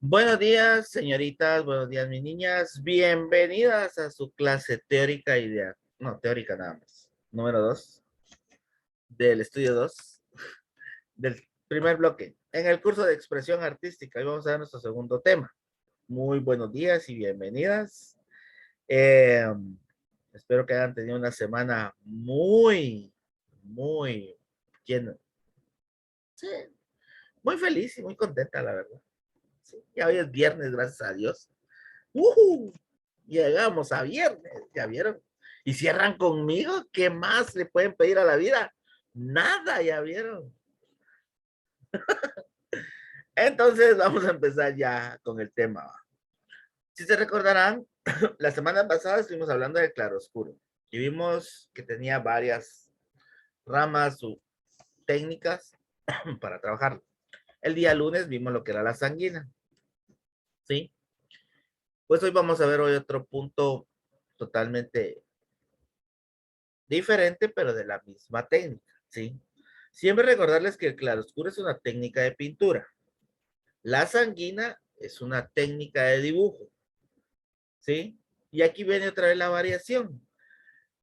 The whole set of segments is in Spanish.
Buenos días, señoritas, buenos días, mis niñas. Bienvenidas a su clase teórica y no, teórica nada más. Número 2 del estudio 2 del primer bloque. En el curso de expresión artística, hoy vamos a ver nuestro segundo tema. Muy buenos días y bienvenidas. Eh, Espero que hayan tenido una semana muy llena. Sí, muy feliz y muy contenta, la verdad. Sí, ya hoy es viernes, gracias a Dios. ¡Uhú! Llegamos a viernes, ¿ya vieron? Y cierran conmigo, ¿qué más le pueden pedir a la vida? Nada, ¿ya vieron? Entonces vamos a empezar ya con el tema. Si se recordarán, la semana pasada estuvimos hablando de claroscuro y vimos que tenía varias ramas o técnicas para trabajar. El día lunes vimos lo que era la sanguina, ¿sí? Pues hoy vamos a ver hoy otro punto totalmente diferente, pero de la misma técnica, ¿sí? Siempre recordarles que el claroscuro es una técnica de pintura. La sanguina es una técnica de dibujo, ¿sí? Y aquí viene otra vez la variación.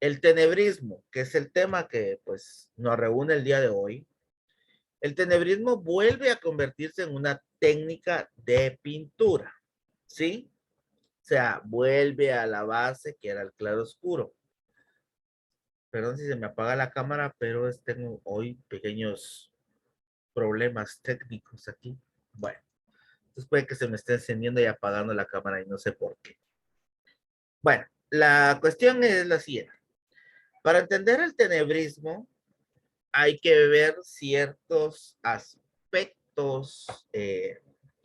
El tenebrismo, que es el tema que pues nos reúne el día de hoy. El tenebrismo vuelve a convertirse en una técnica de pintura, ¿sí? O sea, vuelve a la base que era el claroscuro. Perdón si se me apaga la cámara, pero tengo hoy pequeños problemas técnicos aquí. Bueno, entonces puede que se me esté encendiendo y apagando la cámara y no sé por qué. Bueno, la cuestión es la siguiente. Para entender el tenebrismo hay que ver ciertos aspectos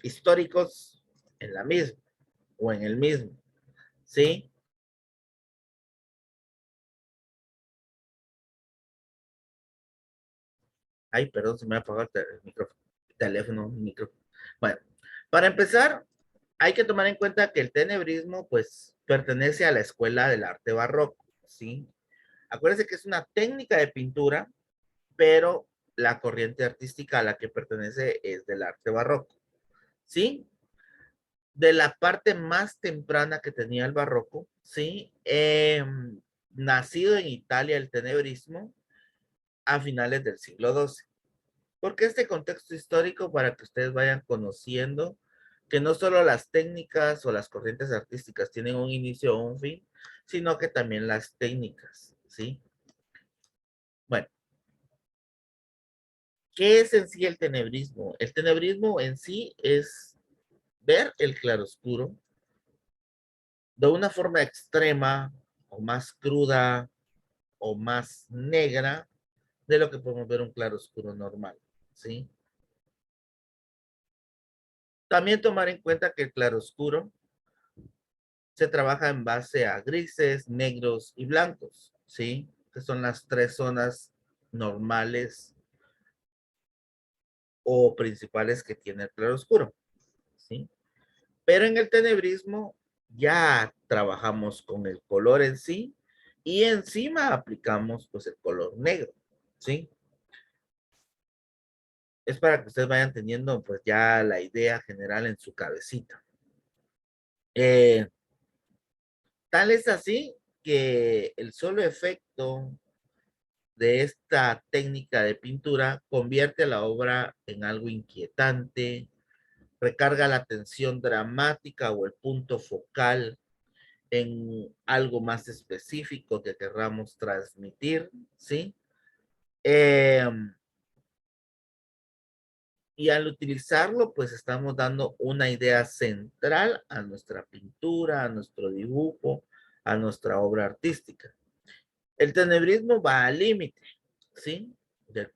históricos en la misma o en el mismo, ¿sí? Ay, perdón, se me ha apagado el micrófono, teléfono, micrófono. Bueno, para empezar, hay que tomar en cuenta que el tenebrismo, pues, pertenece a la escuela del arte barroco, ¿sí? Acuérdense que es una técnica de pintura, pero la corriente artística a la que pertenece es del arte barroco, ¿sí? De la parte más temprana que tenía el barroco, ¿sí? Nacido en Italia el tenebrismo a finales del siglo XII. Porque este contexto histórico para que ustedes vayan conociendo que no solo las técnicas o las corrientes artísticas tienen un inicio o un fin, sino que también las técnicas, ¿sí? Bueno, ¿qué es en sí el tenebrismo? El tenebrismo en sí es ver el claroscuro de una forma extrema o más cruda o más negra de lo que podemos ver un claroscuro normal, ¿sí? También tomar en cuenta que el claroscuro se trabaja en base a grises, negros y blancos, ¿sí? Que son las tres zonas normales o principales que tiene el claroscuro, ¿sí? Pero en el tenebrismo ya trabajamos con el color en sí y encima aplicamos pues el color negro, ¿sí? Es para que ustedes vayan teniendo pues ya la idea general en su cabecita. Eh, Tal es así que el solo efecto de esta técnica de pintura convierte a la obra en algo inquietante, recarga la tensión dramática o el punto focal en algo más específico que querramos transmitir, ¿sí? Eh, y al utilizarlo, pues estamos dando una idea central a nuestra pintura, a nuestro dibujo, a nuestra obra artística. El tenebrismo va al límite, ¿sí? De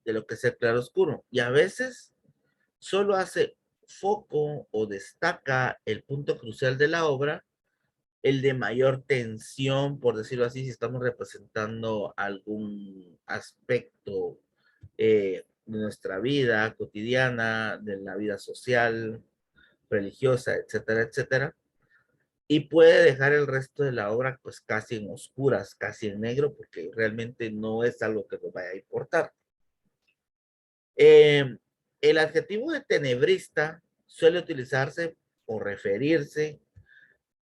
lo que es el claroscuro. Y a veces solo hace foco o destaca el punto crucial de la obra, el de mayor tensión, por decirlo así, si estamos representando algún aspecto de nuestra vida cotidiana, de la vida social, religiosa, etcétera, etcétera. Y puede dejar el resto de la obra pues casi en oscuras, casi en negro, porque realmente no es algo que nos vaya a importar. Eh, el adjetivo de tenebrista suele utilizarse o referirse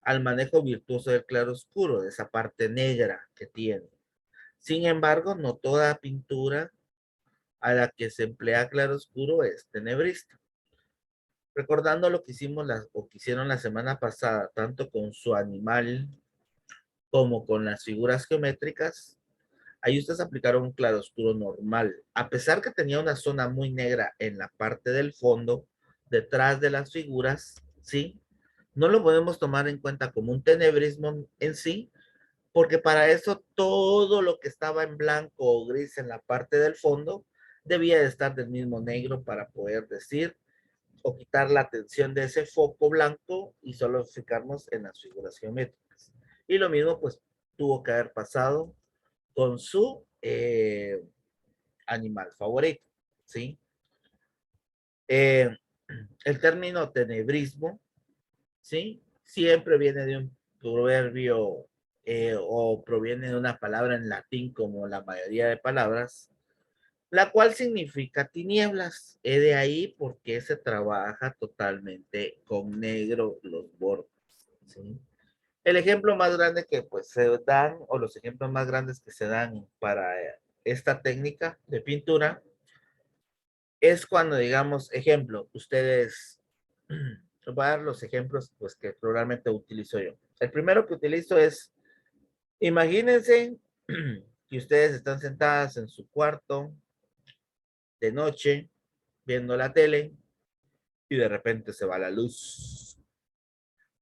al manejo virtuoso del claroscuro, de esa parte negra que tiene. Sin embargo, no toda pintura a la que se emplea claroscuro es tenebrista. Recordando lo que hicimos o que hicieron la semana pasada, tanto con su animal como con las figuras geométricas, ahí ustedes aplicaron un claroscuro normal. A pesar que tenía una zona muy negra en la parte del fondo, detrás de las figuras, ¿sí? No lo podemos tomar en cuenta como un tenebrismo en sí, porque para eso todo lo que estaba en blanco o gris en la parte del fondo debía de estar del mismo negro para poder decir o quitar la atención de ese foco blanco y solo fijarnos en las figuras geométricas. Y lo mismo pues tuvo que haber pasado con su animal favorito, ¿sí? Eh, el término tenebrismo, ¿sí? Siempre viene de un proverbio o proviene de una palabra en latín como la mayoría de palabras, la cual significa tinieblas. De ahí porque se trabaja totalmente con negro los bordes, ¿sí? El ejemplo más grande que pues se dan, o los ejemplos más grandes que se dan para esta técnica de pintura, es cuando, digamos, ejemplo, ustedes, voy a dar los ejemplos pues que probablemente utilizo yo. El primero que utilizo es, imagínense que ustedes están sentadas en su cuarto de noche, viendo la tele, y de repente se va la luz.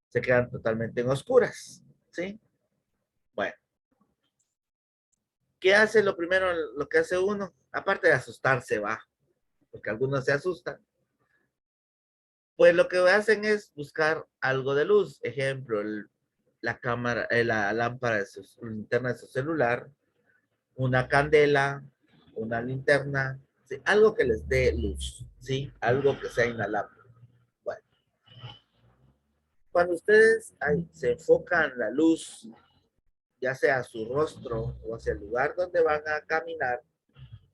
Se quedan totalmente en oscuras, ¿sí? Bueno, ¿qué hace lo primero, lo que hace uno? Aparte de asustarse, va, porque algunos se asustan. Pues lo que hacen es buscar algo de luz. Ejemplo, la cámara, la lámpara de su linterna de su celular, una candela, una linterna, ¿sí? Algo que les dé luz, ¿sí? Algo que sea inhalable. Bueno, cuando ustedes se enfocan la luz, ya sea a su rostro o hacia el lugar donde van a caminar,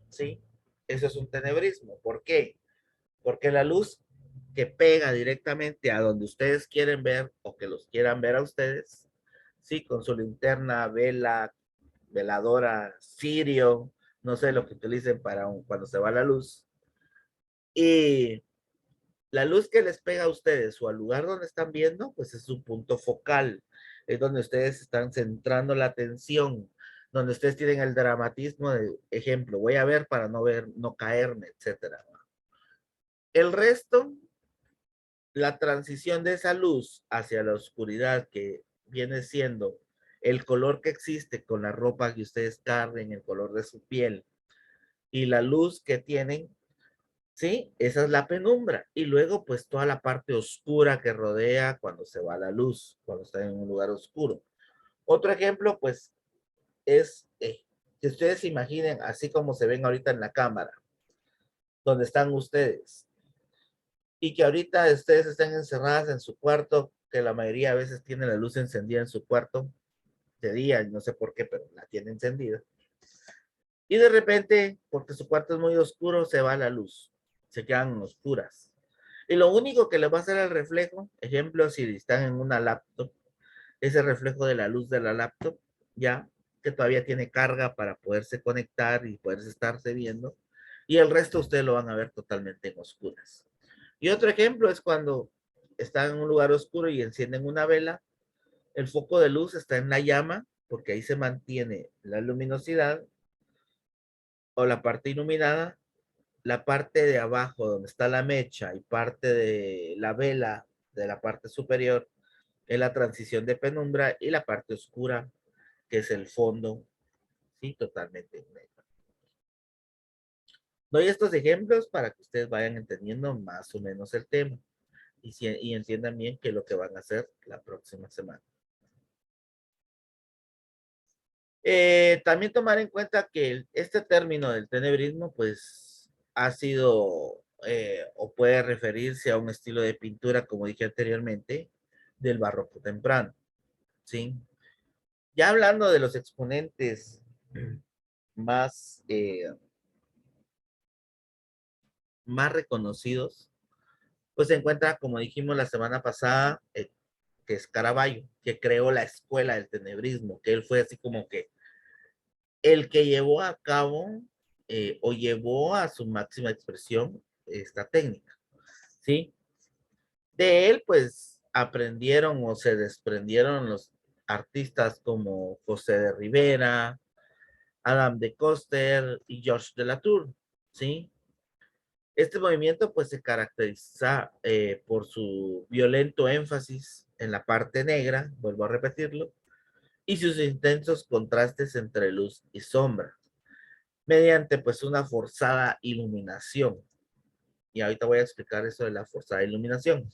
¿sí? Eso es un tenebrismo. ¿Por qué? Porque la luz que pega directamente a donde ustedes quieren ver o que los quieran ver a ustedes, sí, con su linterna, vela, veladora, cirio, no sé lo que utilicen para cuando se va la luz. Y la luz que les pega a ustedes o al lugar donde están viendo, pues es su punto focal, es donde ustedes están centrando la atención, donde ustedes tienen el dramatismo de ejemplo, voy a ver para no ver, no caerme, etcétera. El resto, la transición de esa luz hacia la oscuridad que viene siendo el color que existe con la ropa que ustedes carguen, el color de su piel y la luz que tienen, ¿sí? Esa es la penumbra. Y luego, pues, toda la parte oscura que rodea cuando se va la luz, cuando está en un lugar oscuro. Otro ejemplo, pues, es que ustedes se imaginen, así como se ven ahorita en la cámara, donde están ustedes, y que ahorita ustedes estén encerradas en su cuarto, que la mayoría a veces tiene la luz encendida en su cuarto de día, no sé por qué, pero la tiene encendida. Y de repente, porque su cuarto es muy oscuro, se va la luz, se quedan oscuras. Y lo único que les va a hacer el reflejo, ejemplo, si están en una laptop, ese reflejo de la luz de la laptop, ya que todavía tiene carga para poderse conectar y poderse estarse viendo, y el resto ustedes lo van a ver totalmente en oscuras. Y otro ejemplo es cuando están en un lugar oscuro y encienden una vela, el foco de luz está en la llama, porque ahí se mantiene la luminosidad o la parte iluminada, la parte de abajo donde está la mecha y parte de la vela de la parte superior es la transición de penumbra y la parte oscura que es el fondo, sí, totalmente negro. Doy estos ejemplos para que ustedes vayan entendiendo más o menos el tema y entiendan bien qué es lo que van a hacer la próxima semana. También tomar en cuenta que este término del tenebrismo, pues, ha sido o puede referirse a un estilo de pintura, como dije anteriormente, del barroco temprano, ¿sí? Ya hablando de los exponentes más, más reconocidos, pues se encuentra, como dijimos la semana pasada, que es Caravaggio, que creó la escuela del tenebrismo, que él fue así como que el que llevó a cabo o llevó a su máxima expresión esta técnica, ¿sí? De él, pues, aprendieron o se desprendieron los artistas como José de Rivera, Adam de Coster y Georges de Latour, ¿sí? Este movimiento, pues, se caracteriza por su violento énfasis en la parte negra, vuelvo a repetirlo, y sus intensos contrastes entre luz y sombra, mediante, pues, una forzada iluminación. Y ahorita voy a explicar eso de la forzada iluminación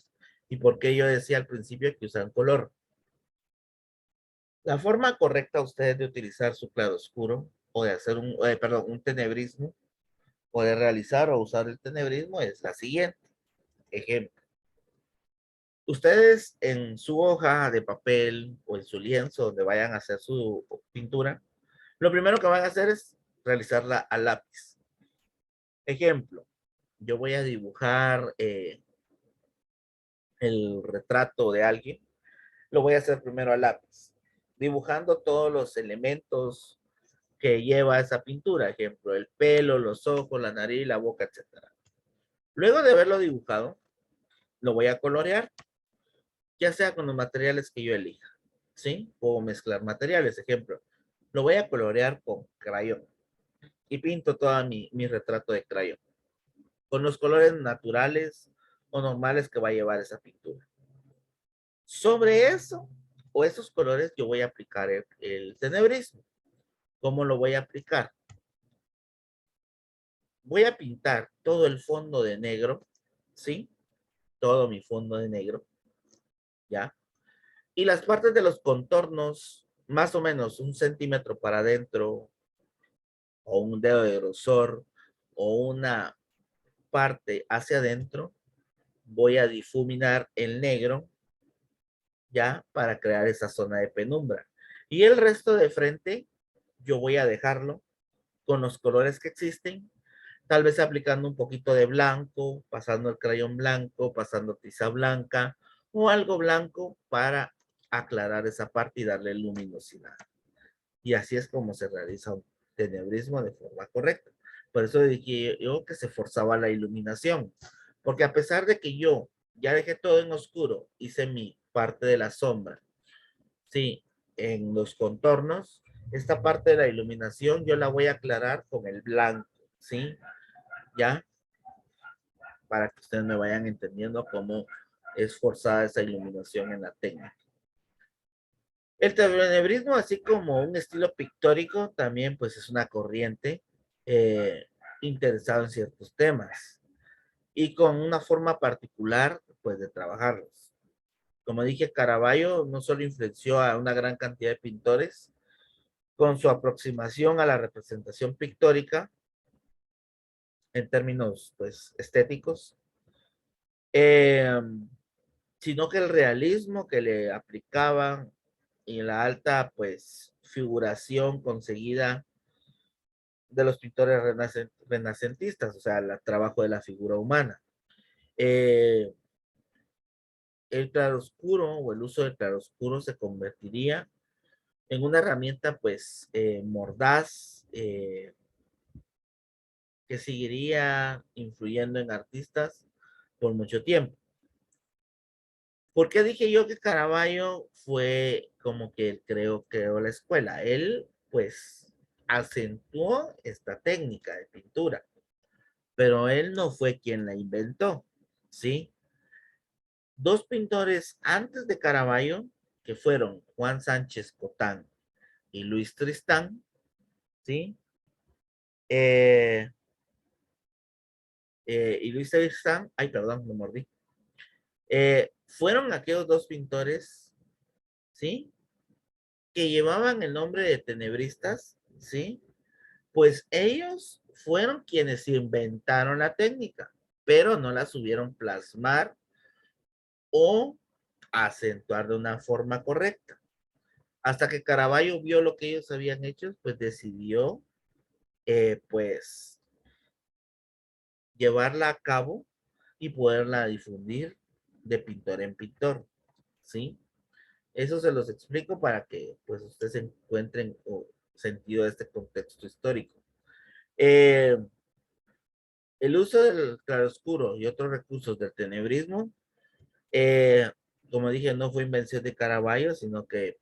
y por qué yo decía al principio que usan color. La forma correcta ustedes de utilizar su claroscuro o de hacer un tenebrismo o de realizar o usar el tenebrismo es la siguiente. Ejemplo. Ustedes en su hoja de papel o en su lienzo donde vayan a hacer su pintura, lo primero que van a hacer es realizarla a lápiz. Ejemplo, yo voy a dibujar el retrato de alguien, lo voy a hacer primero a lápiz, dibujando todos los elementos que lleva esa pintura, ejemplo, el pelo, los ojos, la nariz, la boca, etcétera. Luego de haberlo dibujado, lo voy a colorear, ya sea con los materiales que yo elija, ¿sí? Puedo mezclar materiales, ejemplo, lo voy a colorear con crayón y pinto todo mi retrato de crayón, con los colores naturales o normales que va a llevar esa pintura. Sobre eso, o esos colores, yo voy a aplicar el tenebrismo. ¿Cómo lo voy a aplicar? Voy a pintar todo el fondo de negro, ¿sí? Todo mi fondo de negro, ¿ya? Y las partes de los contornos, más o menos 1 centímetro para adentro, o un dedo de grosor, o una parte hacia adentro, voy a difuminar el negro, ¿ya? Para crear esa zona de penumbra. Y el resto de frente, yo voy a dejarlo con los colores que existen, tal vez aplicando un poquito de blanco, pasando el crayón blanco, pasando tiza blanca o algo blanco para aclarar esa parte y darle luminosidad. Y así es como se realiza un tenebrismo de forma correcta. Por eso dije yo que se forzaba la iluminación, porque a pesar de que yo ya dejé todo en oscuro, hice mi parte de la sombra, sí, en los contornos, esta parte de la iluminación yo la voy a aclarar con el blanco, ¿sí? ¿Ya? Para que ustedes me vayan entendiendo cómo es forzada esa iluminación en la técnica. El tenebrismo, así como un estilo pictórico, también pues es una corriente eh, interesada en ciertos temas y con una forma particular pues de trabajarlos. Como dije, Caravaggio no solo influenció a una gran cantidad de pintores con su aproximación a la representación pictórica en términos pues estéticos, eh, sino que el realismo que le aplicaban y la alta pues figuración conseguida de los pintores renacentistas, o sea, el trabajo de la figura humana. Eh, el claroscuro o el uso del claroscuro se convertiría en una herramienta pues mordaz que seguiría influyendo en artistas por mucho tiempo. ¿Por qué dije yo que Caravaggio fue como que él creó la escuela? Él, pues, acentuó esta técnica de pintura, pero él no fue quien la inventó, ¿sí? Dos pintores antes de Caravaggio, que fueron Juan Sánchez Cotán y Luis Tristán, ¿sí? Eh, y Luis Tristán, ay, perdón, me mordí. Fueron aquellos dos pintores, ¿sí? Que llevaban el nombre de tenebristas, ¿sí? Pues ellos fueron quienes inventaron la técnica, pero no la subieron plasmar o acentuar de una forma correcta. Hasta que Caravaggio vio lo que ellos habían hecho, pues decidió, pues, llevarla a cabo y poderla difundir de pintor en pintor, ¿sí? Eso se los explico para que pues ustedes encuentren sentido de este contexto histórico. Eh, el uso del claroscuro y otros recursos del tenebrismo, eh, como dije, no fue invención de Caravaggio, sino que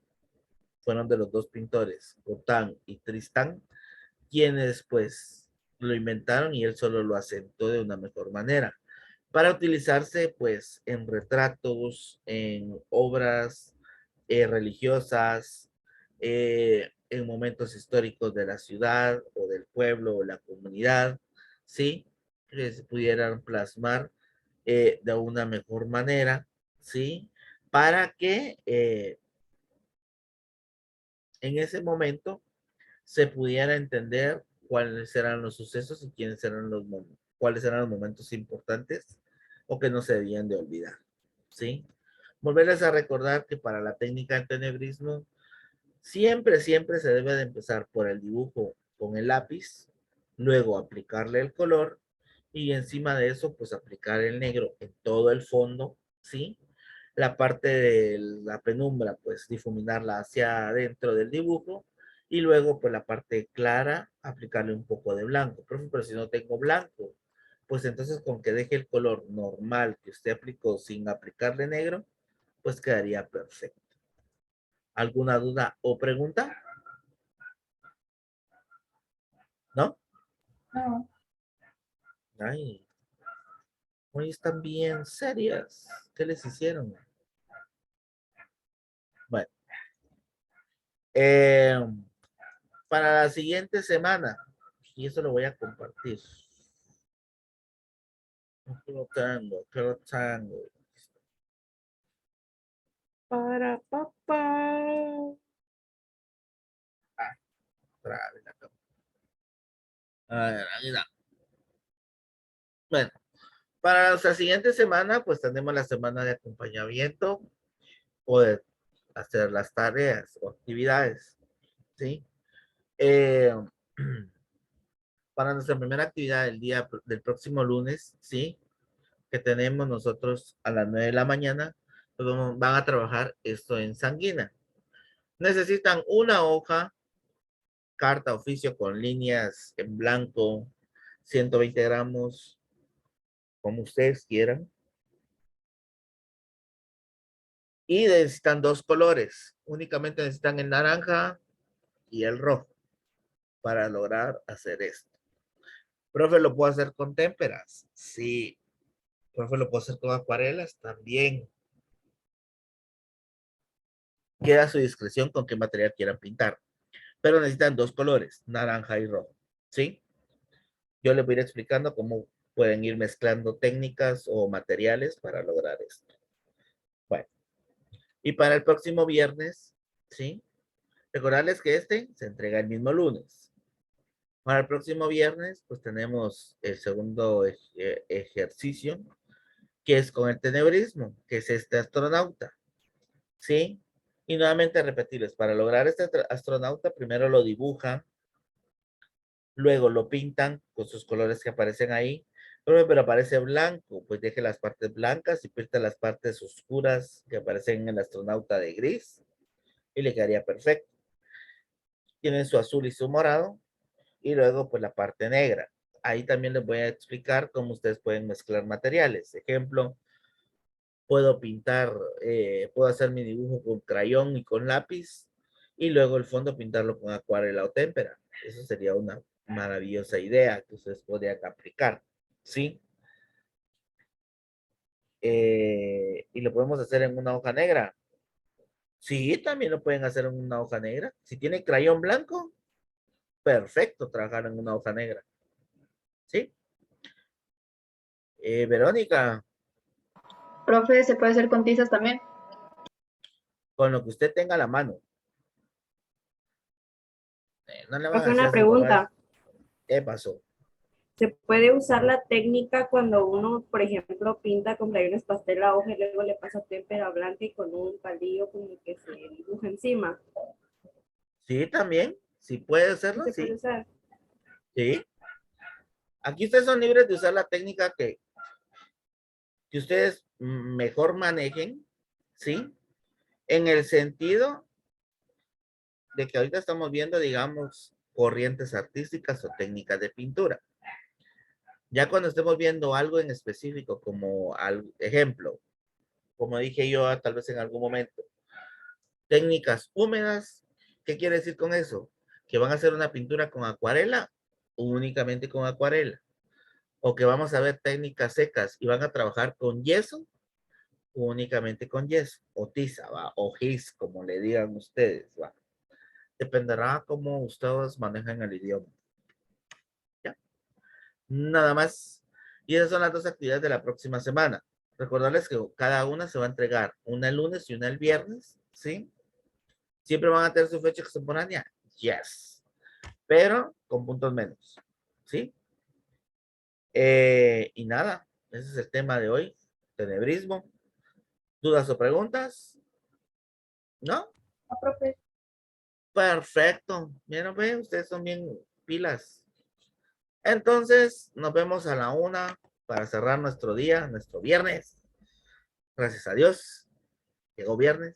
fueron de los dos pintores, Gauguin y Tristan, quienes pues lo inventaron y él solo lo asentó de una mejor manera para utilizarse pues en retratos, en obras religiosas, en momentos históricos de la ciudad o del pueblo o la comunidad, ¿sí? Que se pudieran plasmar de una mejor manera, ¿sí? Para que en ese momento se pudiera entender cuáles eran los sucesos y quiénes eran cuáles eran los momentos importantes o que no se debían de olvidar, ¿sí? Volverles a recordar que para la técnica del tenebrismo siempre, siempre se debe de empezar por el dibujo con el lápiz, luego aplicarle el color y encima de eso pues aplicar el negro en todo el fondo, ¿sí? La parte de la penumbra pues difuminarla hacia adentro del dibujo y luego pues la parte clara aplicarle un poco de blanco. Profe, pero si no tengo blanco, pues entonces con que deje el color normal que usted aplicó sin aplicarle negro, pues quedaría perfecto. ¿Alguna duda o pregunta? ¿No? No. Ay, hoy están bien serias. ¿Qué les hicieron? Bueno, eh, para la siguiente semana, y eso lo voy a compartir. Que lo tengo. Para papá. Ah, trabe la cama. A ver, ahí da. Bueno, para la siguiente semana, pues tenemos la semana de acompañamiento o de hacer las tareas o actividades, ¿sí? Eh, para nuestra primera actividad del próximo lunes, ¿sí? Que tenemos nosotros a las 9 de la mañana, pues van a trabajar esto en sanguina. Necesitan una hoja, carta, oficio con líneas en blanco, 120 gramos, como ustedes quieran. Y necesitan dos colores. Únicamente necesitan el naranja y el rojo para lograr hacer esto. Profe, ¿lo puedo hacer con témperas? Sí. Profe, ¿lo puedo hacer con acuarelas? También. Queda a su discreción con qué material quieran pintar. Pero necesitan dos colores, naranja y rojo. ¿Sí? Yo les voy a ir explicando cómo pueden ir mezclando técnicas o materiales para lograr esto. Bueno, y para el próximo viernes, ¿sí? Recordarles que este se entrega el mismo lunes. Para el próximo viernes, pues tenemos el segundo ejercicio, que es con el tenebrismo, que es este astronauta, ¿sí? Y nuevamente repetirles, para lograr este astronauta, primero lo dibujan, luego lo pintan con sus colores que aparecen ahí, pero aparece blanco, pues deje las partes blancas y pinta las partes oscuras que aparecen en el astronauta de gris y le quedaría perfecto. Tienen su azul y su morado y luego pues la parte negra. Ahí también les voy a explicar cómo ustedes pueden mezclar materiales. Ejemplo, puedo pintar, puedo hacer mi dibujo con crayón y con lápiz y luego el fondo pintarlo con acuarela o témpera. Eso sería una maravillosa idea que ustedes podrían aplicar, ¿sí? Y lo podemos hacer en una hoja negra. Sí, también lo pueden hacer en una hoja negra. Si tiene crayón blanco, perfecto trabajar en una hoja negra, ¿sí? Verónica, Profe, ¿se puede hacer con tizas también? con lo que usted tenga a la mano, no le van a Profe, decir una a sus papás, pregunta. ¿qué pasó? ¿Se puede usar la técnica cuando uno, por ejemplo, pinta con crayones pastel la hoja y luego le pasa témpera blanca y con un palillo como que se dibuja encima? Sí, también, sí puede ¿Sí hacerlo, se puede sí, usar? sí. Aquí ustedes son libres de usar la técnica que ustedes mejor manejen, ¿sí? En el sentido de que ahorita estamos viendo, digamos, corrientes artísticas o técnicas de pintura. Ya cuando estemos viendo algo en específico, como al ejemplo, como dije yo tal vez en algún momento, técnicas húmedas, ¿qué quiere decir con eso? Que van a hacer una pintura con acuarela o únicamente con acuarela. O que vamos a ver técnicas secas y van a trabajar con yeso o únicamente con yeso. O tiza, ¿va? O gis, como le digan ustedes, ¿va? Dependerá cómo ustedes manejan el idioma. ¿Ya? Nada más. Y esas son las dos actividades de la próxima semana. Recordarles que cada una se va a entregar, una el lunes y una el viernes, ¿sí? Siempre van a tener su fecha extemporánea, yes, pero con puntos menos, ¿sí? Y nada, ese es el tema de hoy, tenebrismo. ¿Dudas o preguntas? ¿No? No, profe. Perfecto. Miren, ve, ustedes son bien pilas. Entonces, nos vemos a la 1 para cerrar nuestro día, nuestro viernes. Gracias a Dios, llegó viernes.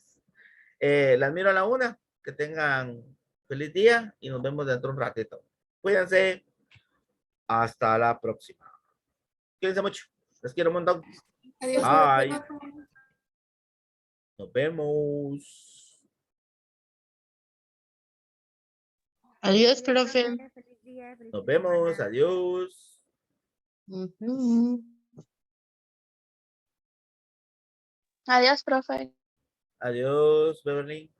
Las miro a la 1. Que tengan feliz día y nos vemos dentro de un ratito. Cuídense. Hasta la próxima. Cuídense mucho. Les quiero un montón. Adiós, Bye. profe. Nos vemos. Adiós, profe. Feliz día, feliz Nos fin de vemos. semana. Adiós. Ujú. Adiós, profe. Adiós, Beverly.